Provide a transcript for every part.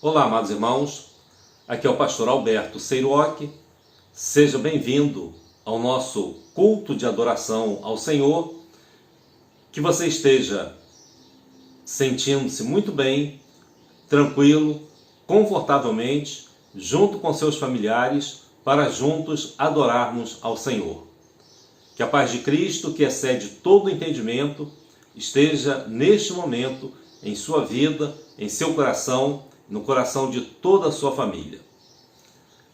Olá, amados irmãos, aqui é o pastor Alberto Seiruoc. Seja bem-vindo ao nosso culto de adoração ao Senhor. Que você esteja sentindo-se muito bem, tranquilo, confortavelmente, junto com seus familiares, para juntos adorarmos ao Senhor. Que a paz de Cristo, que excede todo o entendimento, esteja neste momento em sua vida, em seu coração, no coração de toda a sua família.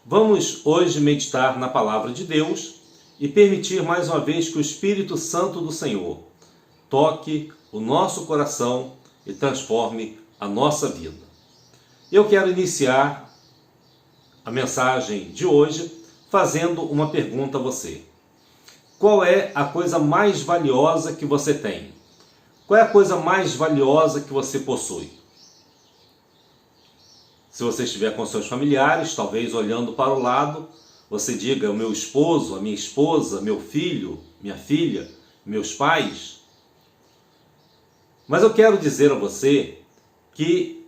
Vamos hoje meditar na palavra de Deus e permitir mais uma vez que o Espírito Santo do Senhor toque o nosso coração e transforme a nossa vida. Eu quero iniciar a mensagem de hoje fazendo uma pergunta a você. Qual é a coisa mais valiosa que você tem? Qual é a coisa mais valiosa que você possui? Se você estiver com seus familiares, talvez olhando para o lado, você diga: o meu esposo, a minha esposa, meu filho, minha filha, meus pais. Mas eu quero dizer a você que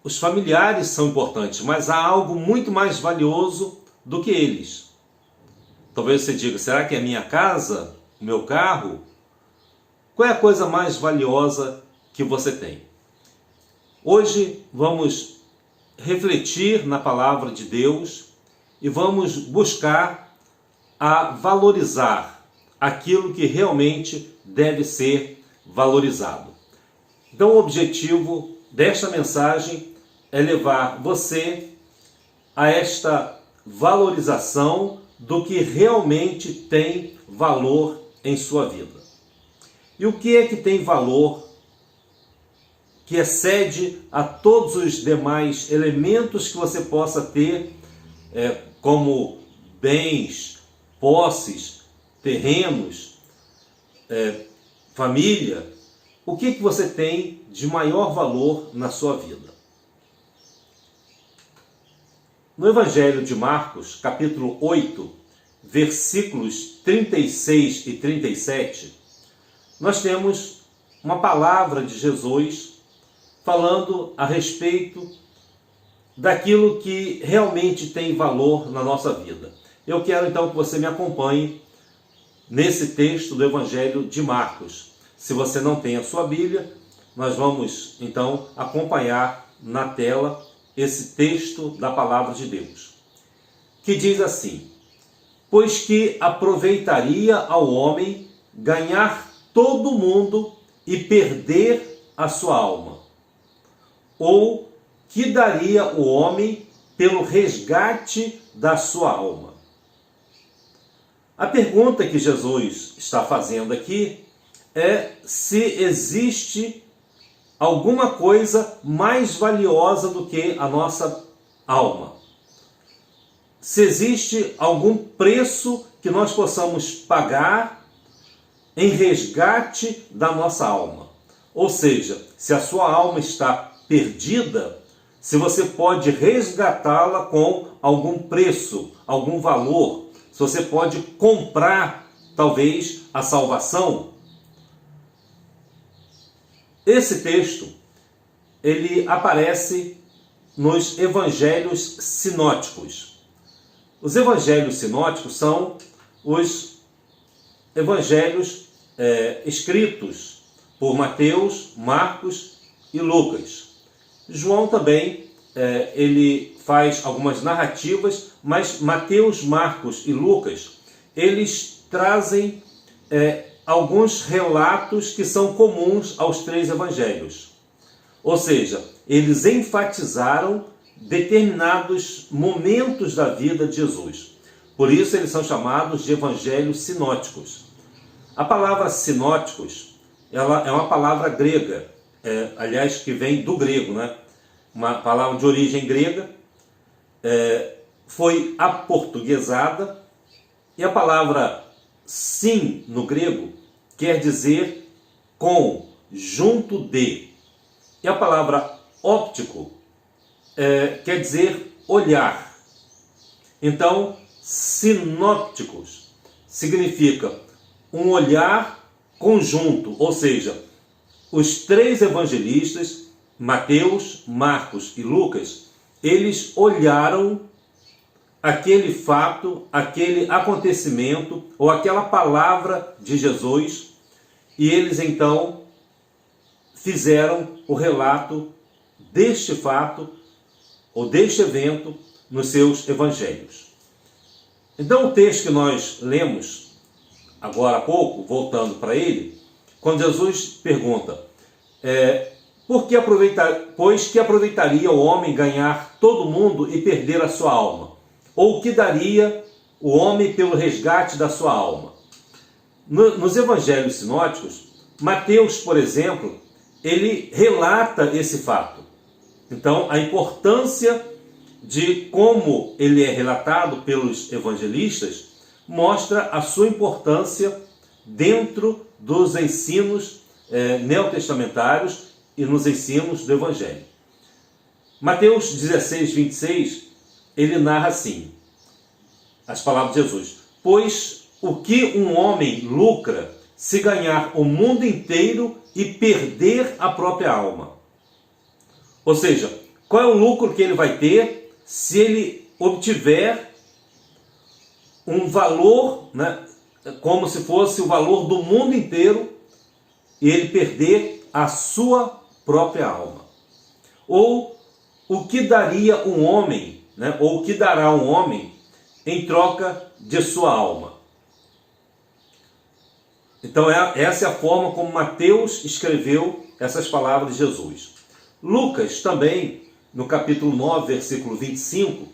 os familiares são importantes, mas há algo muito mais valioso do que eles. Talvez você diga: será que é a minha casa, o meu carro? Qual é a coisa mais valiosa que você tem? Hoje vamos refletir na palavra de Deus e vamos buscar a valorizar aquilo que realmente deve ser valorizado. Então o objetivo desta mensagem é levar você a esta valorização do que realmente tem valor em sua vida. E o que é que tem valor que excede a todos os demais elementos que você possa ter, como bens, posses, terrenos, família? O que você tem de maior valor na sua vida? No Evangelho de Marcos, capítulo 8, versículos 36 e 37, nós temos uma palavra de Jesus falando a respeito daquilo que realmente tem valor na nossa vida. Eu quero então que você me acompanhe nesse texto do Evangelho de Marcos. Se você não tem a sua Bíblia, nós vamos então acompanhar na tela esse texto da palavra de Deus, que diz assim: pois que aproveitaria ao homem ganhar todo o mundo e perder a sua alma? Ou que daria o homem pelo resgate da sua alma? A pergunta que Jesus está fazendo aqui é se existe alguma coisa mais valiosa do que a nossa alma. Se existe algum preço que nós possamos pagar em resgate da nossa alma. Ou seja, se a sua alma está perdida, se você pode resgatá-la com algum preço, algum valor, se você pode comprar talvez a salvação. Esse texto, ele aparece nos evangelhos sinóticos. Os evangelhos sinóticos são os evangelhos escritos por Mateus, Marcos e Lucas. João também, ele faz algumas narrativas, mas Mateus, Marcos e Lucas, eles trazem alguns relatos que são comuns aos três evangelhos. Ou seja, eles enfatizaram determinados momentos da vida de Jesus. Por isso eles são chamados de evangelhos sinóticos. A palavra sinóticos, ela é uma palavra grega, aliás, que vem do grego, né? Uma palavra de origem grega, foi aportuguesada, e a palavra sim no grego quer dizer com, junto de. E a palavra óptico quer dizer olhar. Então, sinópticos significa um olhar conjunto, ou seja, os três evangelistas, Mateus, Marcos e Lucas, eles olharam aquele fato, aquele acontecimento ou aquela palavra de Jesus e eles então fizeram o relato deste fato ou deste evento nos seus evangelhos. Então o texto que nós lemos agora há pouco, voltando para ele, quando Jesus pergunta, pois que aproveitaria o homem ganhar todo mundo e perder a sua alma? Ou o que daria o homem pelo resgate da sua alma? Nos evangelhos sinóticos, Mateus, por exemplo, ele relata esse fato. Então, a importância de como ele é relatado pelos evangelistas mostra a sua importância dentro dos ensinos neotestamentários e nos ensinos do Evangelho. Mateus 16, 26, ele narra assim, as palavras de Jesus: pois o que um homem lucra se ganhar o mundo inteiro e perder a própria alma? Ou seja, qual é o lucro que ele vai ter se ele obtiver um valor, né, como se fosse o valor do mundo inteiro e ele perder a sua própria alma? Ou o que daria um homem, né, ou o que dará um homem em troca de sua alma? Então essa é a forma como Mateus escreveu essas palavras de Jesus. Lucas também, no capítulo 9, versículo 25,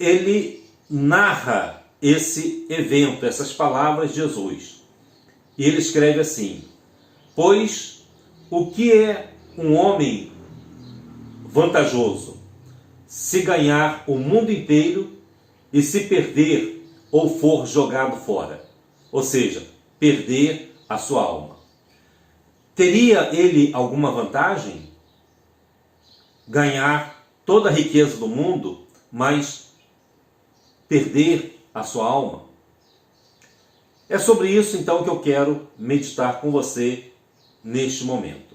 ele narra esse evento, essas palavras de Jesus. E ele escreve assim: pois o que é um homem vantajoso se ganhar o mundo inteiro e se perder ou for jogado fora? Ou seja, perder a sua alma. Teria ele alguma vantagem? Ganhar toda a riqueza do mundo, mas perder a sua alma? É sobre isso então que eu quero meditar com você neste momento.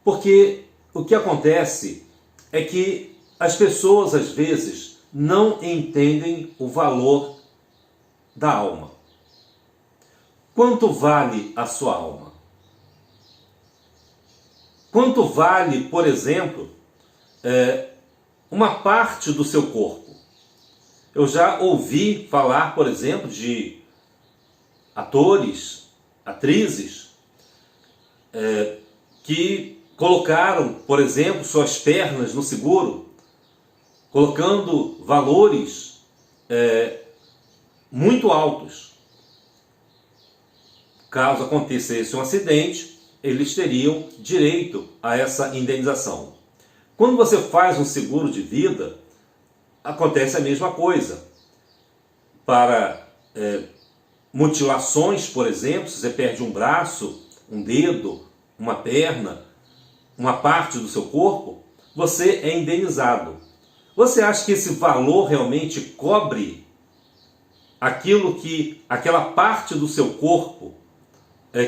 Porque o que acontece é que as pessoas às vezes não entendem o valor da alma. Quanto vale a sua alma? Quanto vale, por exemplo, uma parte do seu corpo? Eu já ouvi falar, por exemplo, de atores, atrizes, que colocaram, por exemplo, suas pernas no seguro, colocando valores muito altos. Caso acontecesse um acidente, eles teriam direito a essa indenização. Quando você faz um seguro de vida, acontece a mesma coisa. Para mutilações, por exemplo, se você perde um braço, um dedo, uma perna, uma parte do seu corpo, você é indenizado. Você acha que esse valor realmente cobre aquela parte do seu corpo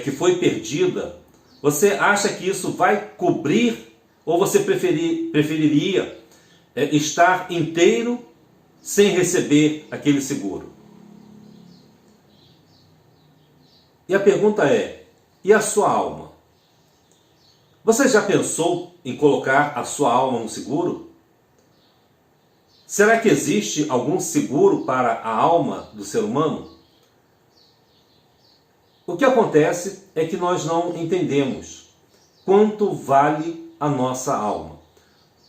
que foi perdida? Você acha que isso vai cobrir, ou você preferiria estar inteiro sem receber aquele seguro? E a pergunta é: e a sua alma? Você já pensou em colocar a sua alma no seguro? Será que existe algum seguro para a alma do ser humano? O que acontece é que nós não entendemos quanto vale a nossa alma.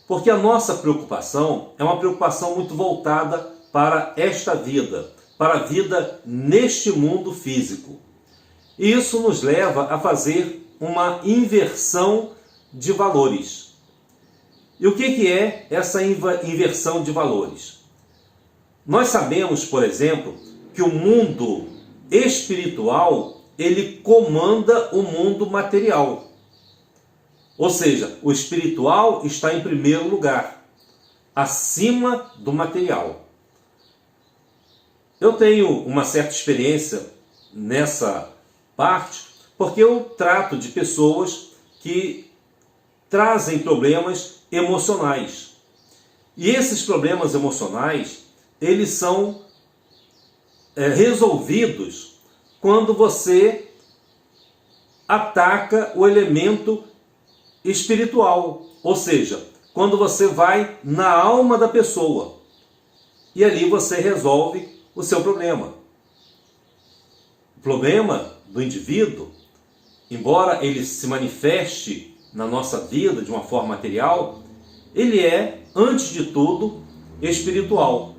Porque a nossa preocupação é uma preocupação muito voltada para esta vida, para a vida neste mundo físico. E isso nos leva a fazer uma inversão de valores. E o que é essa inversão de valores? Nós sabemos, por exemplo, que o mundo espiritual, ele comanda o mundo material. Ou seja, o espiritual está em primeiro lugar, acima do material. Eu tenho uma certa experiência nessa parte, porque eu trato de pessoas que trazem problemas emocionais. E esses problemas emocionais, eles são resolvidos quando você ataca o elemento espiritual, ou seja, quando você vai na alma da pessoa e ali você resolve o seu problema. O problema do indivíduo, embora ele se manifeste na nossa vida de uma forma material, ele é, antes de tudo, espiritual.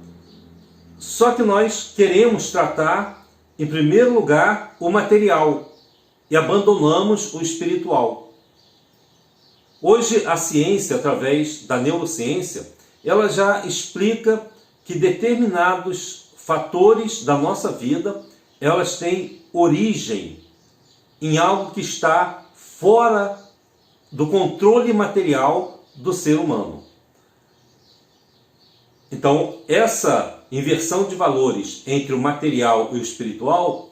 Só que nós queremos tratar, em primeiro lugar, o material e abandonamos o espiritual. Hoje a ciência, através da neurociência, ela já explica que determinados fatores da nossa vida, elas têm origem em algo que está fora do controle material do ser humano. Então, essa inversão de valores entre o material e o espiritual,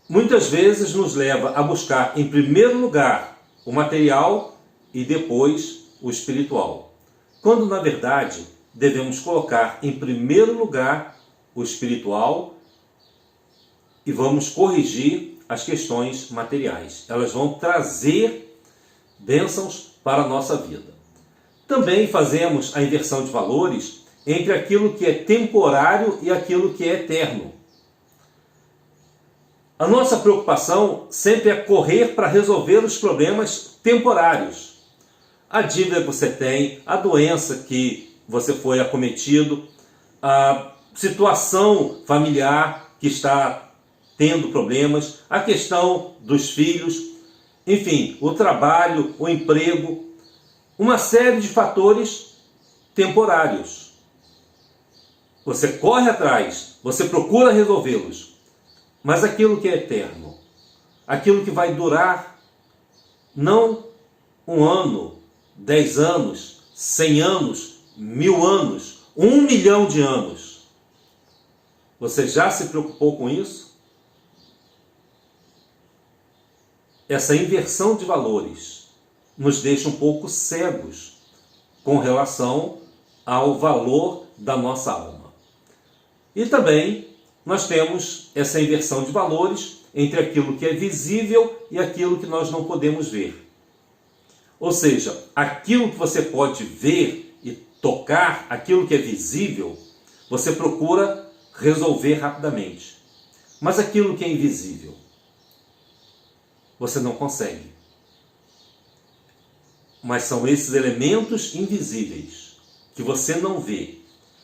muitas vezes nos leva a buscar, em primeiro lugar, o material e depois o espiritual. Quando, na verdade, devemos colocar em primeiro lugar o espiritual e vamos corrigir as questões materiais. Elas vão trazer bênçãos para a nossa vida. Também fazemos a inversão de valores entre aquilo que é temporário e aquilo que é eterno. A nossa preocupação sempre é correr para resolver os problemas temporários. A dívida que você tem, a doença que você foi acometido, a situação familiar que está tendo problemas, a questão dos filhos, enfim, o trabalho, o emprego, uma série de fatores temporários. Você corre atrás, você procura resolvê-los, mas aquilo que é eterno, aquilo que vai durar não 1 ano, 10 anos, 100 anos, 1000 anos, 1 milhão de anos. Você já se preocupou com isso? Essa inversão de valores nos deixa um pouco cegos com relação ao valor da nossa alma. E também nós temos essa inversão de valores entre aquilo que é visível e aquilo que nós não podemos ver. Ou seja, aquilo que você pode ver e tocar, aquilo que é visível, você procura resolver rapidamente. Mas aquilo que é invisível, você não consegue. Mas são esses elementos invisíveis que você não vê,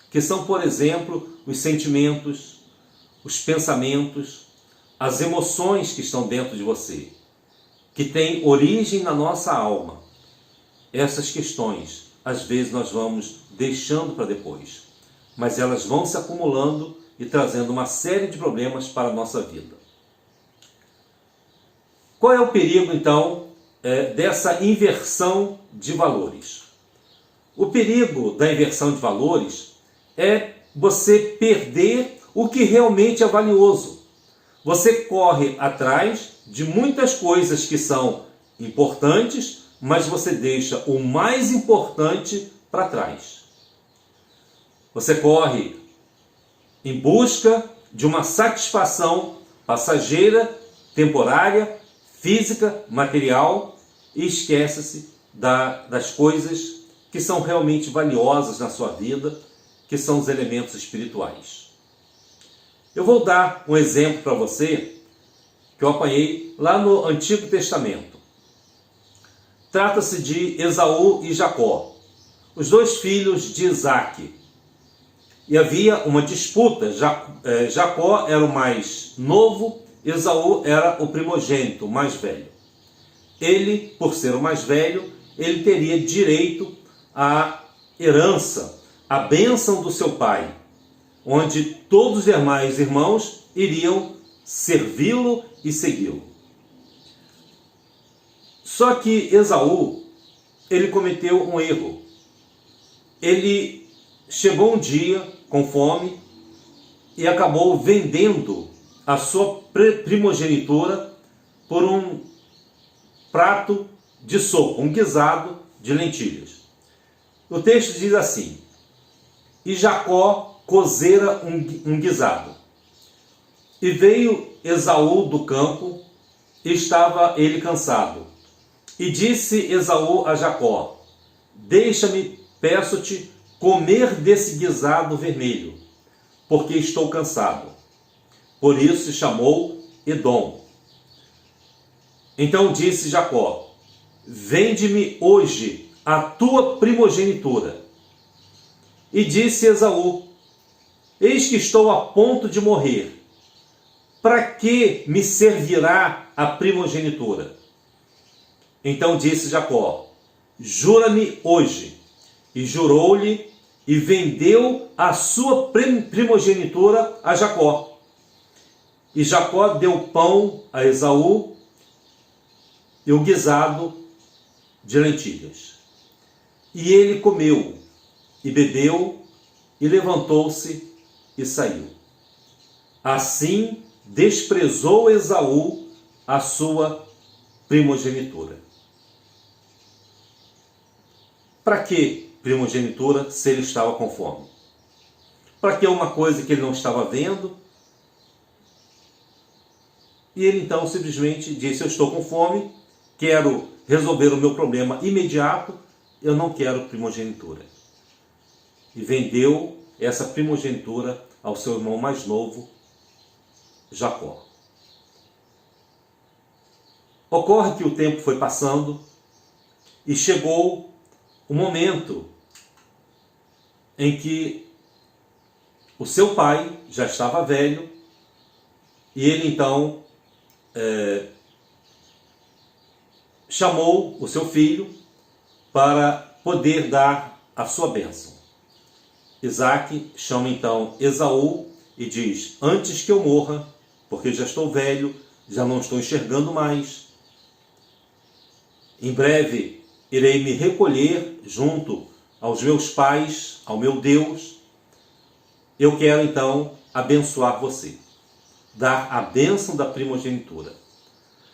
que são, por exemplo, os sentimentos, os pensamentos, as emoções que estão dentro de você, que têm origem na nossa alma. Essas questões, às vezes, nós vamos deixando para depois, mas elas vão se acumulando e trazendo uma série de problemas para a nossa vida. Qual é o perigo, então, dessa inversão de valores? O perigo da inversão de valores é você perder o que realmente é valioso. Você corre atrás de muitas coisas que são importantes, mas você deixa o mais importante para trás. Você corre em busca de uma satisfação passageira, temporária, física, material, e esquece-se das coisas que são realmente valiosas na sua vida, que são os elementos espirituais. Eu vou dar um exemplo para você que eu apanhei lá no Antigo Testamento. Trata-se de Esaú e Jacó, os dois filhos de Isaque. E havia uma disputa. Jacó era o mais novo, Esaú era o primogênito, o mais velho. Ele, por ser o mais velho, ele teria direito à herança, à bênção do seu pai, onde todos os demais irmãos iriam servi-lo e segui-lo. Só que Esaú, ele cometeu um erro. Ele chegou um dia com fome e acabou vendendo a sua primogenitura por um prato de sopa, um guisado de lentilhas. O texto diz assim: e Jacó cozera um guisado. E veio Esaú do campo, e estava ele cansado. E disse Esaú a Jacó: deixa-me, peço-te, comer desse guisado vermelho, porque estou cansado. Por isso se chamou Edom. Então disse Jacó: vende-me hoje a tua primogenitura. E disse Esaú: eis que estou a ponto de morrer. Para que me servirá a primogenitura? Então disse Jacó: jura-me hoje. E jurou-lhe, e vendeu a sua primogenitura a Jacó. E Jacó deu pão a Esaú e o guisado de lentilhas. E ele comeu, e bebeu, e levantou-se e saiu. Assim desprezou Esaú a sua primogenitura. Para que primogenitura se ele estava com fome? Para que uma coisa que ele não estava vendo? E ele então simplesmente disse: eu estou com fome, quero resolver o meu problema imediato, eu não quero primogenitura. E vendeu essa primogenitura ao seu irmão mais novo, Jacó. Ocorre que o tempo foi passando e chegou o momento em que o seu pai já estava velho e ele então chamou o seu filho para poder dar a sua bênção. Isaque chama então Esaú e diz: antes que eu morra, porque já estou velho, já não estou enxergando mais, em breve irei me recolher junto aos meus pais, ao meu Deus. Eu quero então abençoar você, dar a bênção da primogenitura.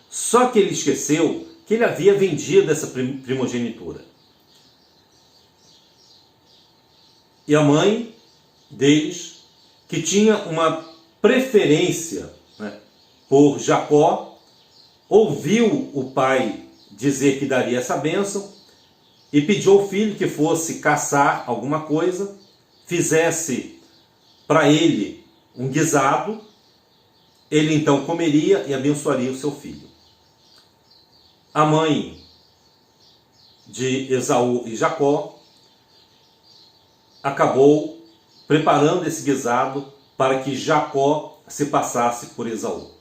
Só que ele esqueceu que ele havia vendido essa primogenitura. E a mãe deles, que tinha uma preferência, por Jacó, ouviu o pai dizer que daria essa bênção e pediu ao filho que fosse caçar alguma coisa, fizesse para ele um guisado, ele então comeria e abençoaria o seu filho. A mãe de Esaú e Jacó acabou preparando esse guisado para que Jacó se passasse por Esaú.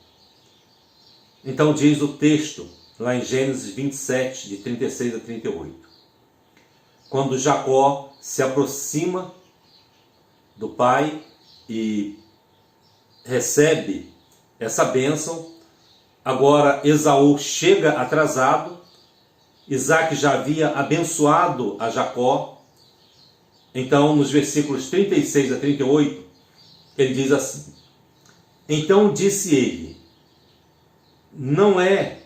Então diz o texto, lá em Gênesis 27, de 36 a 38. Quando Jacó se aproxima do pai e recebe essa bênção, agora Esaú chega atrasado, Isaque já havia abençoado a Jacó. Então, nos versículos 36 a 38, ele diz assim: então disse ele: não é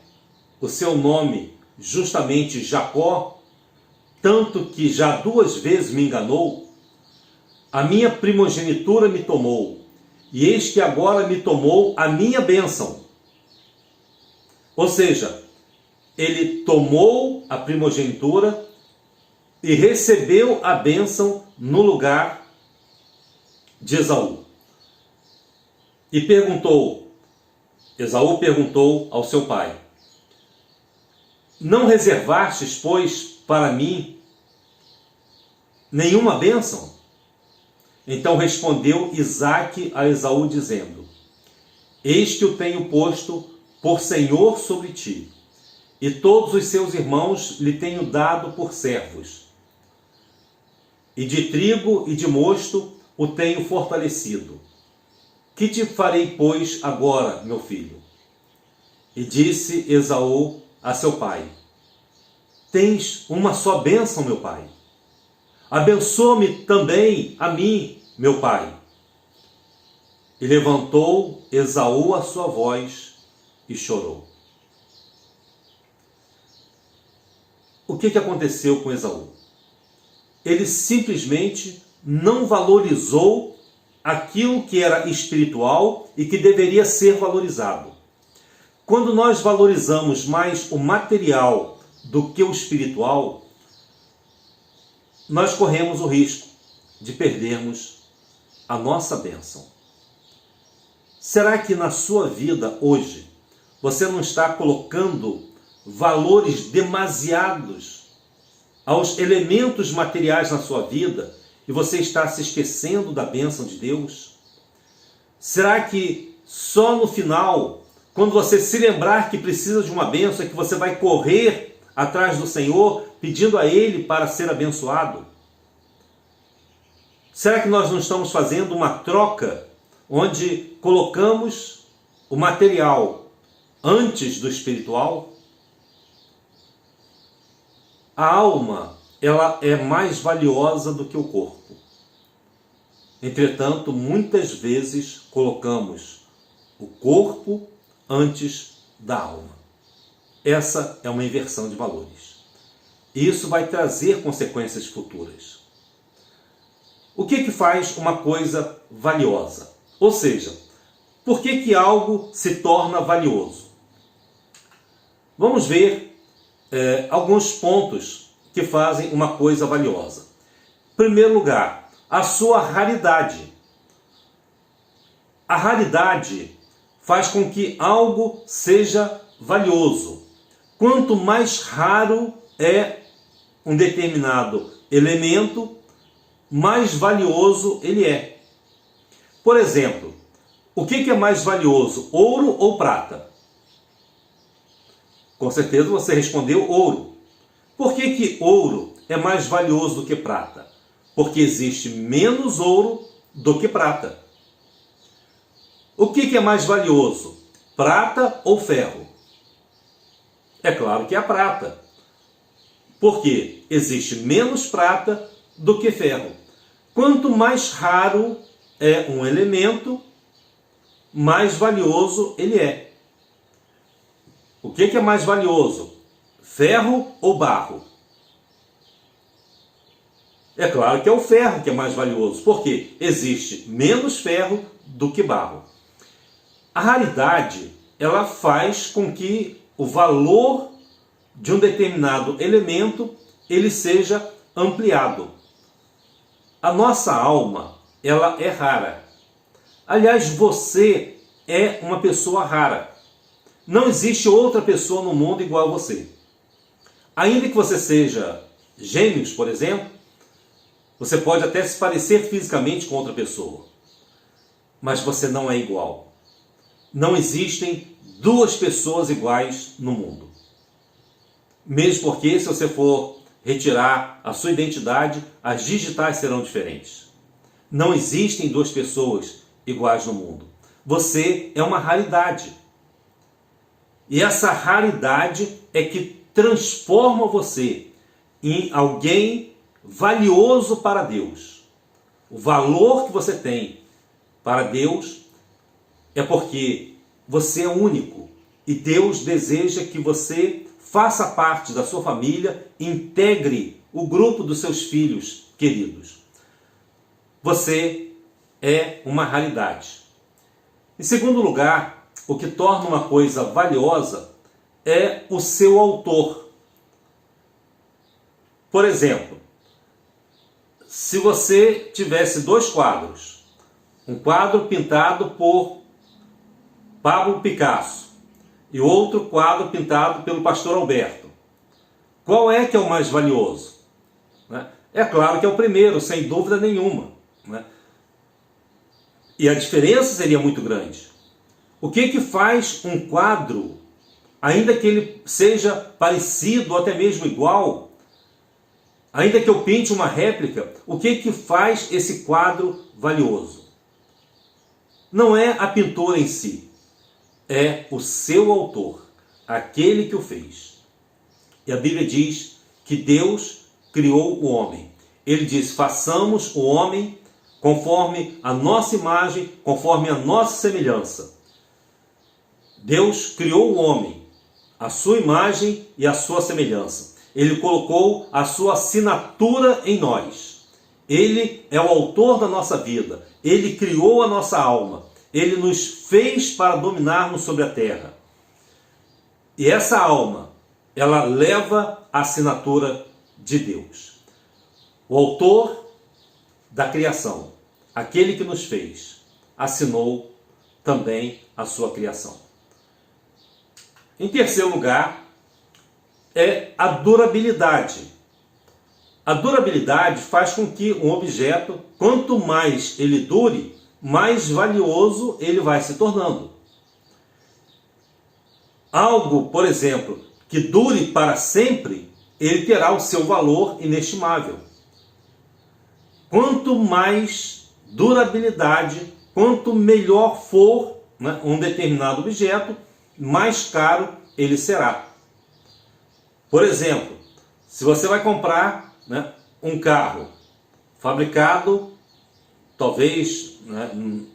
o seu nome justamente Jacó, tanto que já 2 vezes me enganou? A minha primogenitura me tomou, e eis que agora me tomou a minha bênção. Ou seja, ele tomou a primogenitura e recebeu a bênção no lugar de Esaú. E Esaú perguntou ao seu pai: não reservastes, pois, para mim nenhuma bênção? Então respondeu Isaque a Esaú, dizendo: eis que o tenho posto por senhor sobre ti, e todos os seus irmãos lhe tenho dado por servos. E de trigo e de mosto o tenho fortalecido. Que te farei, pois, agora, meu filho? E disse Esaú a seu pai: tens uma só bênção, meu pai. Abençoa-me também a mim, meu pai. E levantou Esaú a sua voz e chorou. o que aconteceu com Esaú? Ele simplesmente não valorizou aquilo que era espiritual e que deveria ser valorizado. Quando nós valorizamos mais o material do que o espiritual, nós corremos o risco de perdermos a nossa bênção. Será que na sua vida hoje você não está colocando valores demasiados aos elementos materiais na sua vida e você está se esquecendo da bênção de Deus? Será que só no final, quando você se lembrar que precisa de uma bênção, é que você vai correr atrás do Senhor, pedindo a Ele para ser abençoado? Será que nós não estamos fazendo uma troca, onde colocamos o material antes do espiritual? A alma, ela é mais valiosa do que o corpo. Entretanto, muitas vezes colocamos o corpo antes da alma. Essa é uma inversão de valores. E isso vai trazer consequências futuras. O que faz uma coisa valiosa? Ou seja, por que algo se torna valioso? Vamos ver alguns pontos que fazem uma coisa valiosa. Em primeiro lugar, a sua raridade. A raridade faz com que algo seja valioso. Quanto mais raro é um determinado elemento, mais valioso ele é. Por exemplo, o que é mais valioso, ouro ou prata? Com certeza você respondeu ouro. Por que ouro é mais valioso do que prata? Porque existe menos ouro do que prata. O que é mais valioso, prata ou ferro? É claro que é a prata. Porque existe menos prata do que ferro. Quanto mais raro é um elemento, mais valioso ele é. O que é mais valioso? Ferro ou barro? É claro que é o ferro que é mais valioso, porque existe menos ferro do que barro. A raridade, ela faz com que o valor de um determinado elemento ele seja ampliado. A nossa alma, ela é rara. Aliás, você é uma pessoa rara. Não existe outra pessoa no mundo igual a você. Ainda que você seja gêmeos, por exemplo, você pode até se parecer fisicamente com outra pessoa, mas você não é igual. Não existem duas pessoas iguais no mundo. Mesmo porque, se você for retirar a sua identidade, as digitais serão diferentes. Não existem duas pessoas iguais no mundo. Você é uma raridade. E essa raridade é que transforma você em alguém valioso para Deus. O valor que você tem para Deus é porque você é único. E Deus deseja que você faça parte da sua família, integre o grupo dos seus filhos queridos. Você é uma raridade. Em segundo lugar, o que torna uma coisa valiosa é o seu autor. Por exemplo, se você tivesse dois quadros, um quadro pintado por Pablo Picasso e outro quadro pintado pelo pastor Alberto, qual é que é o mais valioso? É claro que é o primeiro, sem dúvida nenhuma. E a diferença seria muito grande. O que faz um quadro, ainda que ele seja parecido ou até mesmo igual, ainda que eu pinte uma réplica, o que faz esse quadro valioso? Não é a pintura em si, é o seu autor, aquele que o fez. E a Bíblia diz que Deus criou o homem. Ele diz, façamos o homem conforme a nossa imagem, conforme a nossa semelhança. Deus criou o homem, a sua imagem e a sua semelhança. Ele colocou a sua assinatura em nós. Ele é o autor da nossa vida. Ele criou a nossa alma. Ele nos fez para dominarmos sobre a terra. E essa alma, ela leva a assinatura de Deus. O autor da criação, aquele que nos fez, assinou também a sua criação. Em terceiro lugar, é a durabilidade. A durabilidade faz com que um objeto, quanto mais ele dure, mais valioso ele vai se tornando. Algo, por exemplo, que dure para sempre, ele terá o seu valor inestimável. Quanto mais durabilidade, quanto melhor for, né, um determinado objeto, mais caro ele será. Por exemplo, se você vai comprar, né, um carro fabricado, talvez, né,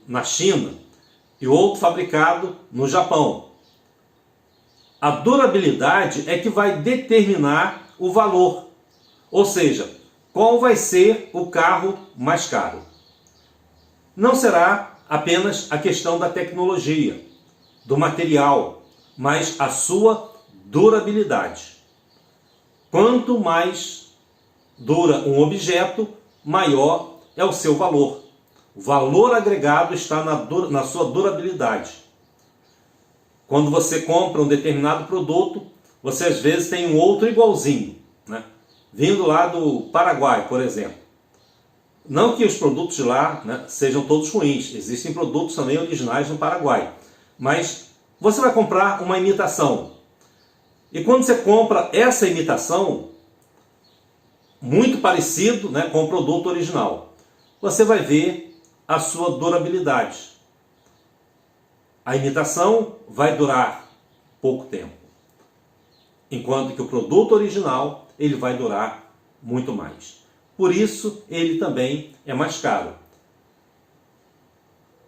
na China, e outro fabricado no Japão, a durabilidade é que vai determinar o valor. Ou seja, qual vai ser o carro mais caro? Não será apenas a questão da tecnologia, do material, mas a sua durabilidade. Quanto mais dura um objeto, maior é o seu valor. O valor agregado está na sua durabilidade. Quando você compra um determinado produto, você às vezes tem um outro igualzinho, né? Vindo lá do Paraguai, por exemplo. Não que os produtos de lá, né, sejam todos ruins, existem produtos também originais no Paraguai. Mas você vai comprar uma imitação. E quando você compra essa imitação, muito parecido, né, com o produto original, você vai ver a sua durabilidade. A imitação vai durar pouco tempo, enquanto que o produto original ele vai durar muito mais. Por isso, ele também é mais caro.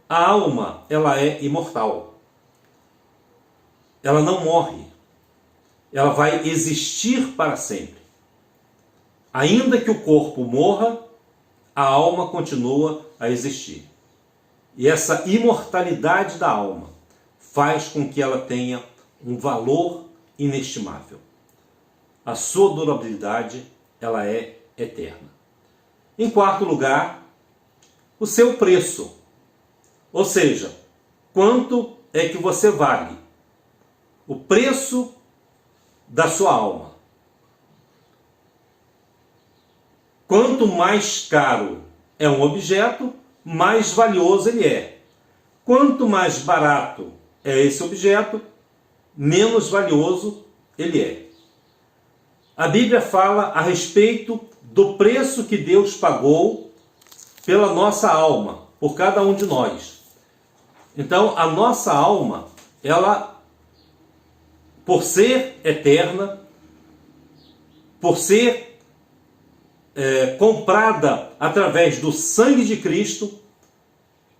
A alma, ela é imortal. Ela não morre. Ela vai existir para sempre. Ainda que o corpo morra, a alma continua a existir. E essa imortalidade da alma faz com que ela tenha um valor inestimável. A sua durabilidade, ela é eterna. Em quarto lugar, o seu preço. Ou seja, quanto é que você vale? O preço da sua alma. Quanto mais caro é um objeto, mais valioso ele é. Quanto mais barato é esse objeto, menos valioso ele é. A Bíblia fala a respeito do preço que Deus pagou pela nossa alma, por cada um de nós. Então, a nossa alma, ela, por ser eterna, por ser comprada através do sangue de Cristo,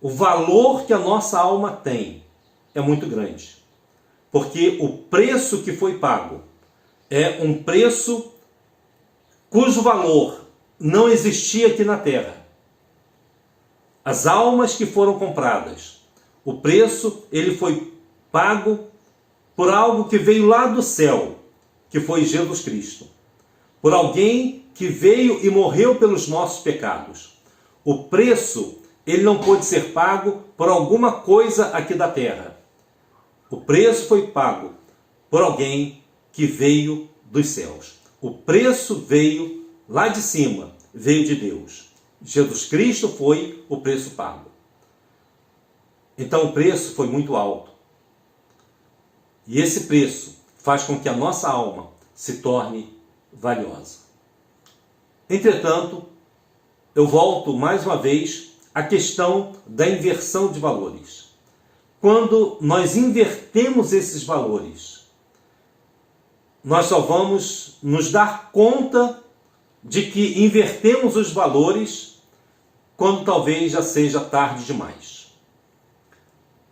o valor que a nossa alma tem é muito grande. Porque o preço que foi pago é um preço cujo valor não existia aqui na terra. As almas que foram compradas, o preço ele foi pago por algo que veio lá do céu, que foi Jesus Cristo. Por alguém que veio e morreu pelos nossos pecados. O preço, ele não pôde ser pago por alguma coisa aqui da terra. O preço foi pago por alguém que veio dos céus. O preço veio lá de cima, veio de Deus. Jesus Cristo foi o preço pago. Então o preço foi muito alto. E esse preço faz com que a nossa alma se torne valiosa. Entretanto, eu volto mais uma vez à questão da inversão de valores. Quando nós invertemos esses valores, nós só vamos nos dar conta de que invertemos os valores quando talvez já seja tarde demais.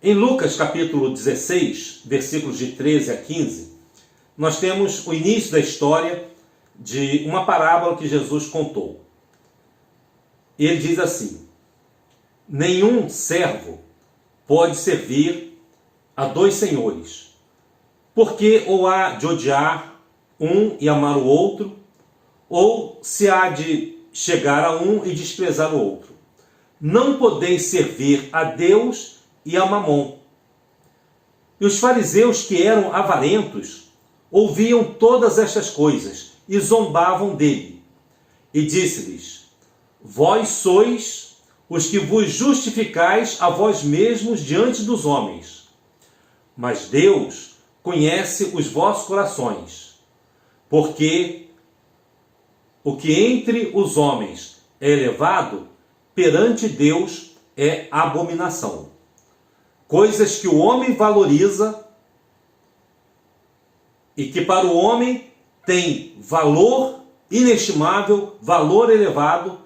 Em Lucas capítulo 16, versículos de 13 a 15, nós temos o início da história de uma parábola que Jesus contou. E ele diz assim: nenhum servo pode servir a dois senhores, porque ou há de odiar um e amar o outro, ou se há de chegar a um e desprezar o outro. Não podeis servir a Deus e a Mamon. E os fariseus, que eram avarentos, ouviam todas estas coisas e zombavam dele. E disse-lhes: vós sois os que vos justificais a vós mesmos diante dos homens. Mas Deus conhece os vossos corações, porque o que entre os homens é elevado, perante Deus é abominação. Coisas que o homem valoriza e que para o homem tem valor inestimável, valor elevado,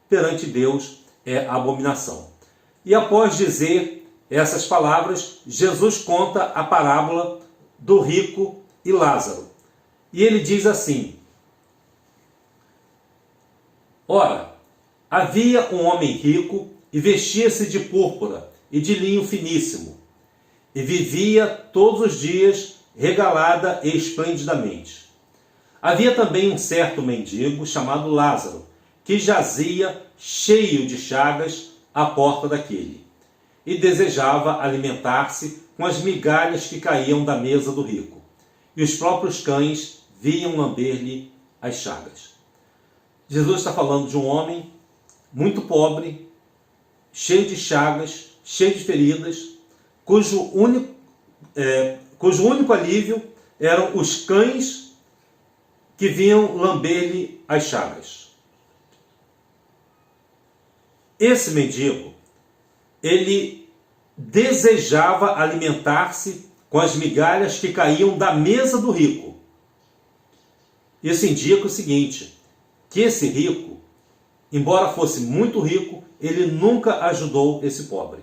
perante Deus é abominação. E após dizer essas palavras, Jesus conta a parábola do rico e Lázaro. E ele diz assim: ora, havia um homem rico e vestia-se de púrpura e de linho finíssimo, e vivia todos os dias regalada e esplendidamente. Havia também um certo mendigo chamado Lázaro, que jazia cheio de chagas à porta daquele, e desejava alimentar-se com as migalhas que caíam da mesa do rico, e os próprios cães vinham lamber-lhe as chagas. Jesus está falando de um homem muito pobre, cheio de chagas, cheio de feridas, cujo único alívio eram os cães que vinham lamber-lhe as chagas. Esse mendigo, ele desejava alimentar-se com as migalhas que caíam da mesa do rico. Isso indica o seguinte, que esse rico, embora fosse muito rico, ele nunca ajudou esse pobre.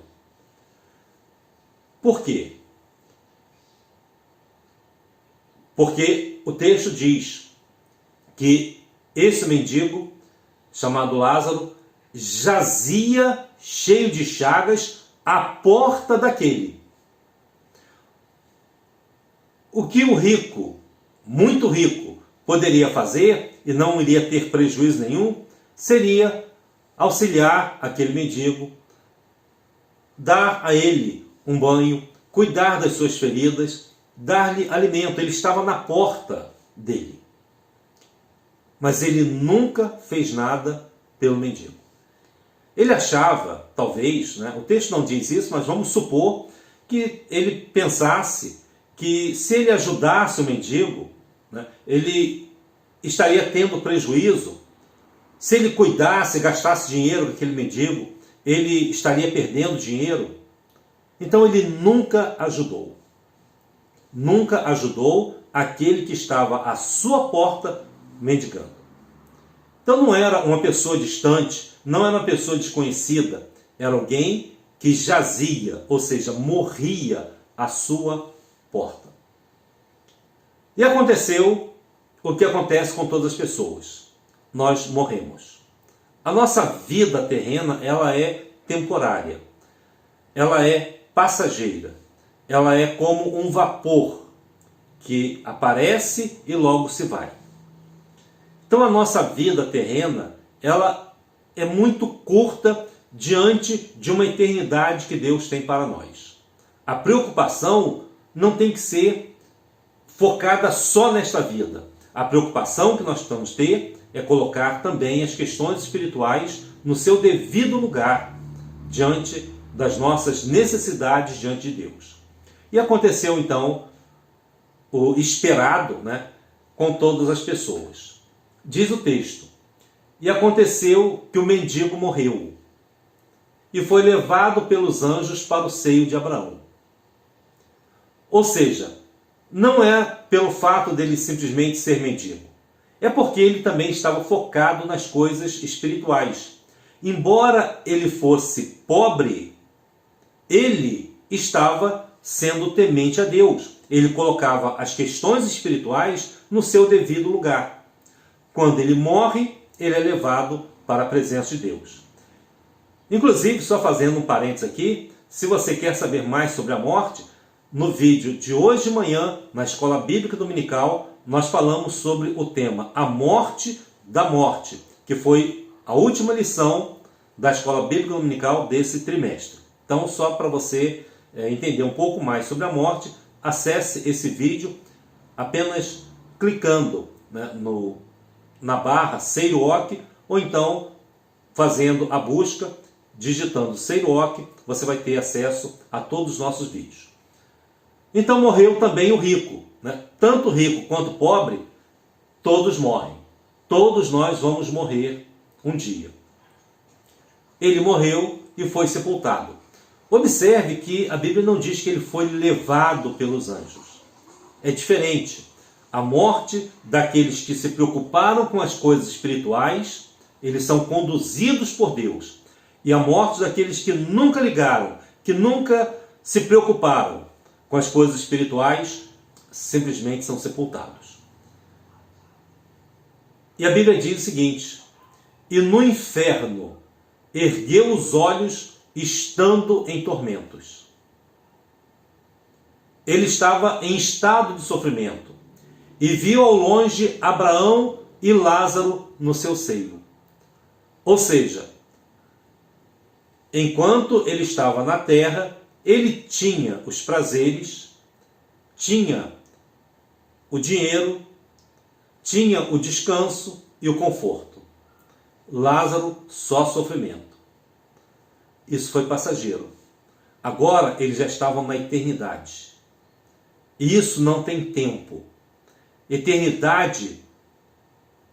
Por quê? Porque o texto diz que esse mendigo, chamado Lázaro, jazia cheio de chagas à porta daquele. O que o rico, muito rico, poderia fazer, e não iria ter prejuízo nenhum, seria auxiliar aquele mendigo, dar a ele um banho, cuidar das suas feridas, dar-lhe alimento. Ele estava na porta dele. Mas ele nunca fez nada pelo mendigo. Ele achava, talvez, o texto não diz isso, mas vamos supor que ele pensasse que se ele ajudasse o mendigo, ele estaria tendo prejuízo. Se ele cuidasse, gastasse dinheiro com aquele mendigo, ele estaria perdendo dinheiro. Então ele nunca ajudou. Nunca ajudou aquele que estava à sua porta mendigando. Então não era uma pessoa distante, não era uma pessoa desconhecida, era alguém que jazia, ou seja, morria à sua porta. E aconteceu o que acontece com todas as pessoas. Nós morremos. A nossa vida terrena, ela é temporária. Ela é passageira. Ela é como um vapor que aparece e logo se vai. Então a nossa vida terrena, ela é muito curta diante de uma eternidade que Deus tem para nós. A preocupação não tem que ser focada só nesta vida. A preocupação que nós precisamos ter é colocar também as questões espirituais no seu devido lugar, diante das nossas necessidades diante de Deus. E aconteceu então o esperado, com todas as pessoas. Diz o texto: e aconteceu que o mendigo morreu e foi levado pelos anjos para o seio de Abraão. Ou seja, não é pelo fato dele simplesmente ser mendigo, é porque ele também estava focado nas coisas espirituais. Embora ele fosse pobre, ele estava sendo temente a Deus. Ele colocava as questões espirituais no seu devido lugar. quando ele morre, ele é levado para a presença de Deus. Inclusive, só fazendo um parênteses aqui, se você quer saber mais sobre a morte, no vídeo de hoje de manhã, na Escola Bíblica Dominical, nós falamos sobre o tema A Morte da Morte, que foi a última lição da Escola Bíblica Dominical desse trimestre. Então, só para você entender um pouco mais sobre a morte, acesse esse vídeo apenas clicando, né, na barra Seiruoc, ou então fazendo a busca, digitando Seiruoc, você vai ter acesso a todos os nossos vídeos. Então morreu também o rico, né? Tanto rico quanto pobre, todos morrem. Todos nós vamos morrer um dia. Ele morreu e foi sepultado. Observe que a Bíblia não diz que ele foi levado pelos anjos. É diferente. A morte daqueles que se preocuparam com as coisas espirituais, eles são conduzidos por Deus. E a morte daqueles que nunca ligaram, que nunca se preocuparam com as coisas espirituais, simplesmente são sepultados. E a Bíblia diz o seguinte: e no inferno ergueu os olhos estando em tormentos. Ele estava em estado de sofrimento e viu ao longe Abraão e Lázaro no seu seio. Ou seja, enquanto ele estava na terra, ele tinha os prazeres, tinha o dinheiro, tinha o descanso e o conforto. Lázaro, só sofrimento. Isso foi passageiro. Agora eles já estavam na eternidade. E isso não tem tempo. Eternidade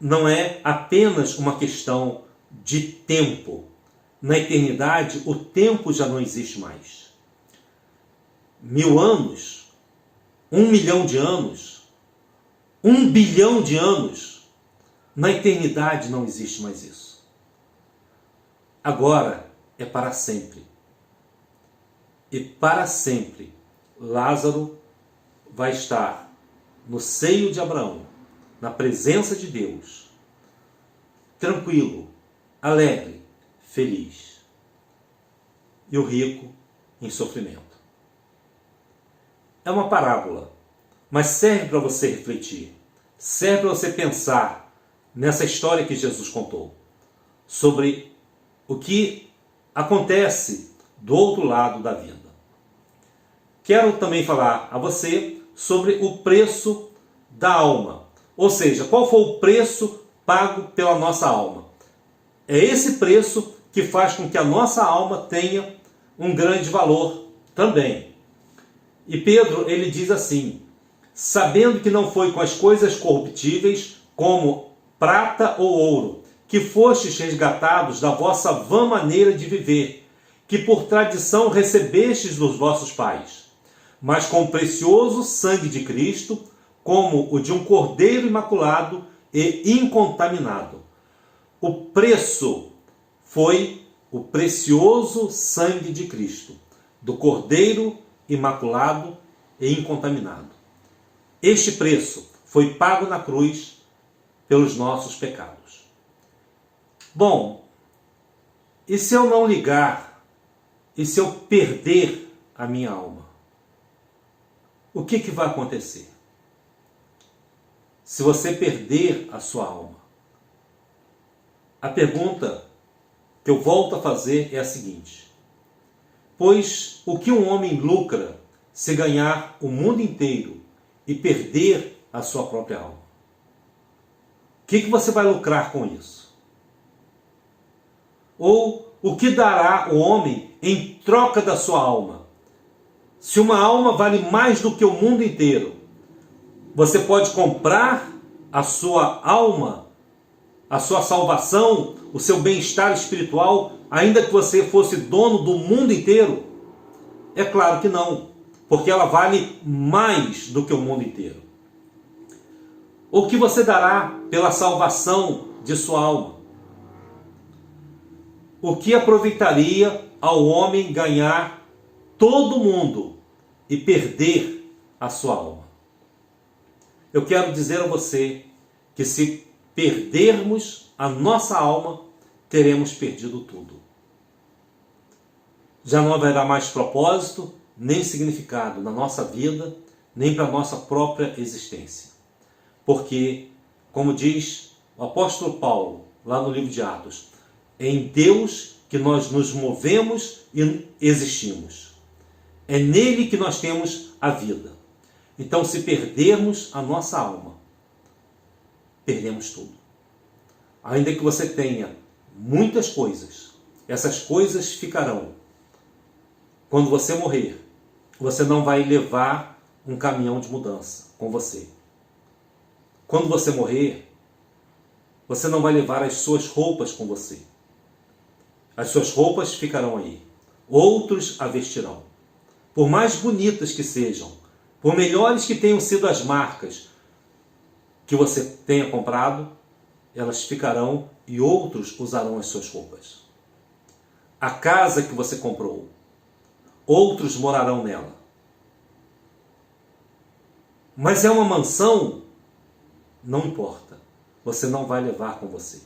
não é apenas uma questão de tempo. Na eternidade, o tempo já não existe mais. 1000 anos, 1 milhão de anos, 1 bilhão de anos, na eternidade não existe mais isso. Agora é para sempre. E para sempre, Lázaro vai estar no seio de Abraão, na presença de Deus, tranquilo, alegre, feliz. E o rico em sofrimento. É uma parábola, mas serve para você refletir, serve para você pensar nessa história que Jesus contou, sobre o que acontece do outro lado da vida. Quero também falar a você sobre o preço da alma, ou seja, qual foi o preço pago pela nossa alma. É esse preço que faz com que a nossa alma tenha um grande valor também. E Pedro, ele diz assim: sabendo que não foi com as coisas corruptíveis, como prata ou ouro, que fostes resgatados da vossa vã maneira de viver, que por tradição recebestes dos vossos pais, mas com o precioso sangue de Cristo, como o de um cordeiro imaculado e incontaminado. O preço foi o precioso sangue de Cristo, do cordeiro imaculado e incontaminado. Este preço foi pago na cruz pelos nossos pecados. Bom, e se eu não ligar? E se eu perder a minha alma? O que vai acontecer? Se você perder a sua alma? A pergunta que eu volto a fazer é a seguinte: pois o que um homem lucra se ganhar o mundo inteiro e perder a sua própria alma? O que você vai lucrar com isso? Ou o que dará o homem em troca da sua alma? Se uma alma vale mais do que o mundo inteiro, você pode comprar a sua alma, a sua salvação, o seu bem-estar espiritual, ainda que você fosse dono do mundo inteiro? É claro que não, porque ela vale mais do que o mundo inteiro. O que você dará pela salvação de sua alma? O que aproveitaria ao homem ganhar todo mundo e perder a sua alma? Eu quero dizer a você que se perdermos a nossa alma, teremos perdido tudo. Já não haverá mais propósito, nem significado na nossa vida, nem para a nossa própria existência. Porque, como diz o apóstolo Paulo, lá no livro de Atos, é em Deus que nós nos movemos e existimos. É nele que nós temos a vida. Então, se perdermos a nossa alma, perdemos tudo. Ainda que você tenha muitas coisas, essas coisas ficarão. Quando você morrer, você não vai levar um caminhão de mudança com você. Quando você morrer, você não vai levar as suas roupas com você. As suas roupas ficarão aí. Outros a vestirão. Por mais bonitas que sejam, por melhores que tenham sido as marcas que você tenha comprado, elas ficarão e outros usarão as suas roupas. A casa que você comprou, outros morarão nela. Mas é uma mansão? Não importa. Você não vai levar com você.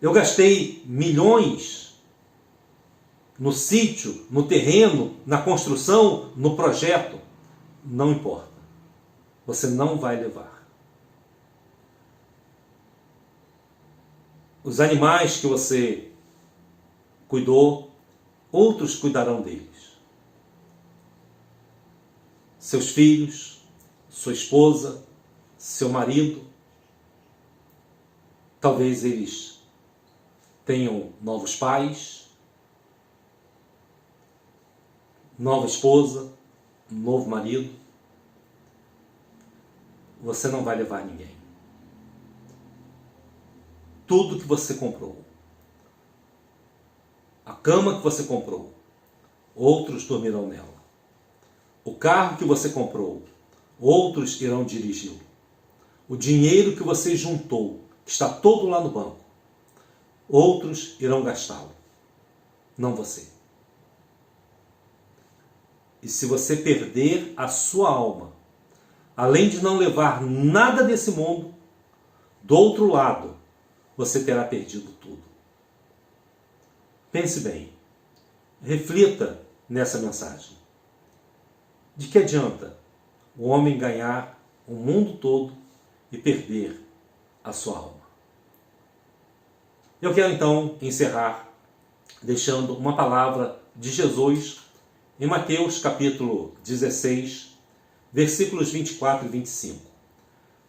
Eu gastei milhões no sítio, no terreno, na construção, no projeto. Não importa. Você não vai levar. Os animais que você cuidou, outros cuidarão deles. Seus filhos, sua esposa, seu marido, talvez eles tenham novos pais, nova esposa, novo marido. Você não vai levar ninguém. Tudo que você comprou, a cama que você comprou, outros dormirão nela. O carro que você comprou, outros irão dirigi-lo. O dinheiro que você juntou, que está todo lá no banco, outros irão gastá-lo, não você. E se você perder a sua alma, além de não levar nada desse mundo, do outro lado, você terá perdido tudo. Pense bem, reflita nessa mensagem. De que adianta o homem ganhar o mundo todo e perder a sua alma? Eu quero então encerrar deixando uma palavra de Jesus em Mateus capítulo 16, versículos 24 e 25.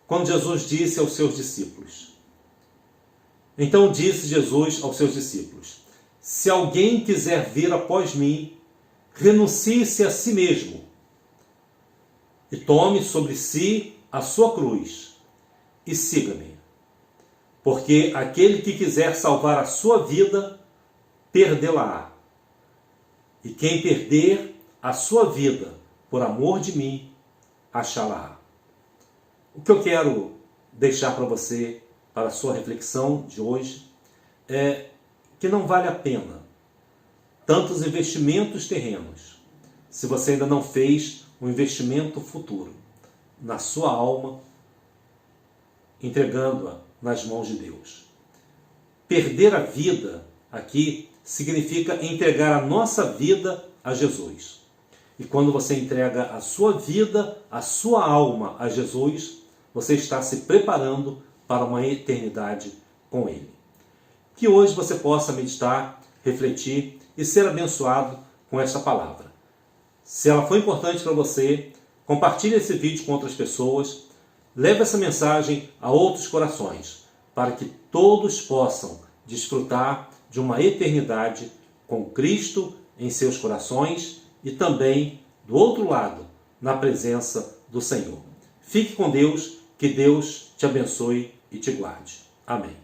Quando Jesus disse aos seus discípulos: Então disse Jesus aos seus discípulos: Se alguém quiser vir após mim, renuncie-se a si mesmo e tome sobre si a sua cruz e siga-me. Porque aquele que quiser salvar a sua vida, perdê-la-á. E quem perder a sua vida por amor de mim, achá-la-á. O que eu quero deixar para você, para a sua reflexão de hoje, é que não vale a pena tantos investimentos terrenos, se você ainda não fez um investimento futuro na sua alma, entregando-a nas mãos de Deus. Perder a vida aqui significa entregar a nossa vida a Jesus. E quando você entrega a sua vida, a sua alma a Jesus, você está se preparando para uma eternidade com Ele. Que hoje você possa meditar, refletir e ser abençoado com esta palavra. Se ela foi importante para você, compartilhe esse vídeo com outras pessoas, leve essa mensagem a outros corações, para que todos possam desfrutar de uma eternidade com Cristo em seus corações e também, do outro lado, na presença do Senhor. Fique com Deus, que Deus te abençoe e te guarde. Amém.